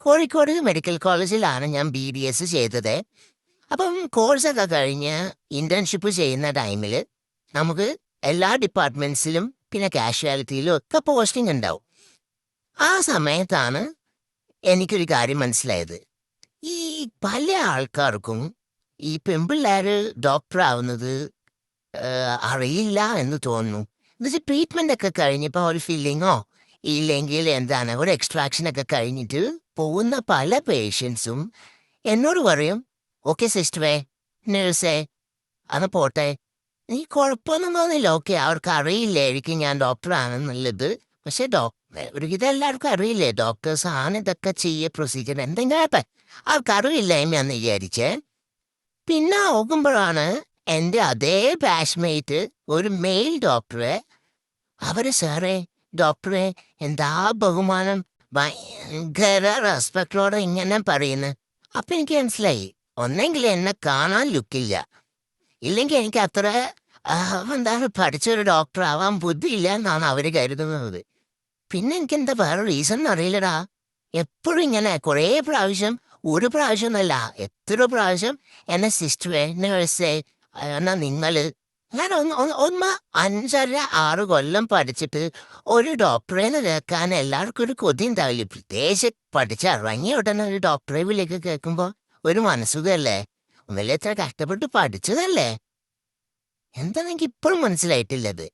Kozhikode medical കോളേജിലാണ് ഞാൻ BDS ചെയ്തത്. അപ്പം കോഴ്സൊക്കെ കഴിഞ്ഞ് ഇന്റേൺഷിപ്പ് ചെയ്യുന്ന ടൈമിൽ നമുക്ക് എല്ലാ ഡിപ്പാർട്ട്മെന്റ്സിലും പിന്നെ കാഷ്വാലിറ്റിയിലും ഒക്കെ പോസ്റ്റിംഗ് ഉണ്ടാവും. ആ സമയത്താണ് എനിക്കൊരു കാര്യം മനസ്സിലായത്. ഈ പല ആൾക്കാർക്കും ഈ പെൺപിള്ളേർ ഡോക്ടർ ആവുന്നത് അറിയില്ല എന്ന് തോന്നുന്നു. എന്നുവെച്ചാൽ ട്രീറ്റ്മെന്റ് ഒക്കെ കഴിഞ്ഞപ്പോൾ ഒരു ഫീലിങ്ങോ ഇല്ലെങ്കിൽ എന്താണ് ഒരു എക്സ്ട്രാക്ഷനൊക്കെ കഴിഞ്ഞിട്ട് പോകുന്ന പല പേഷ്യൻസും എന്നോട് പറയും, ഓക്കെ സിസ്റ്ററെ, നേഴ്സേ, അന്ന് പോട്ടെ, നീ കുഴപ്പമൊന്നും തോന്നില്ല, ഓക്കെ അവർക്ക് അറിയില്ലായിരിക്കും ഞാൻ ഡോക്ടറാണെന്നുള്ളത്. പക്ഷെ ഒരുവിധം എല്ലാവർക്കും അറിയില്ലേ ഡോക്ടേഴ്സ് ആണ് ഇതൊക്കെ ചെയ്യ പ്രൊസീജിയർ എന്തെങ്കിലും അവർക്ക് അറിവില്ലായ്മയെന്ന് വിചാരിച്ചേ. പിന്നെ നോക്കുമ്പോഴാണ് എൻ്റെ അതേ ബാച്ച്മേറ്റ് ഒരു മെയിൽ ഡോക്ടറെ അവര് സാറേ ഡോക്ടറെ എന്താ ബഹുമാനം, ഭയങ്കര റെസ്പെക്ടോടെ ഇങ്ങനെ പറയുന്നു. അപ്പൊ എനിക്ക് മനസ്സിലായി, ഒന്നെങ്കിൽ എന്നെ കാണാൻ ലുക്കില്ല, ഇല്ലെങ്കിൽ എനിക്ക് അത്ര എന്താണ് പഠിച്ചൊരു ഡോക്ടർ ആവാൻ ബുദ്ധിയില്ല എന്നാണ് അവര് കരുതുന്നത്. പിന്നെ എനിക്കെന്താ വേറെ റീസൺ അറിയില്ലടാ. എപ്പോഴും ഇങ്ങനെ കുറേ പ്രാവശ്യം, ഒരു പ്രാവശ്യം എന്നല്ല എത്ര പ്രാവശ്യം എന്നെ സിസ്റ്ററെ, നേഴ്സേ, എന്നാ നിങ്ങള്, ഞാൻ ഒന്ന് 5.5-6 കൊല്ലം പഠിച്ചിട്ട് ഒരു ഡോക്ടറേന്ന് കേൾക്കാൻ എല്ലാവർക്കും ഒരു കൊതി ഉണ്ടാവില്ല. പ്രത്യേകിച്ച് പഠിച്ച് ഇറങ്ങിയ ഉടനെ ഒരു ഡോക്ടറെ വിളിയൊക്കെ കേൾക്കുമ്പോൾ ഒരു മനസ്സുഖല്ലേ. ഒന്നല്ലേ ഇത്ര കഷ്ടപ്പെട്ട് പഠിച്ചതല്ലേ. എന്താണെനിക്ക് ഇപ്പോഴും മനസ്സിലായിട്ടില്ലത്.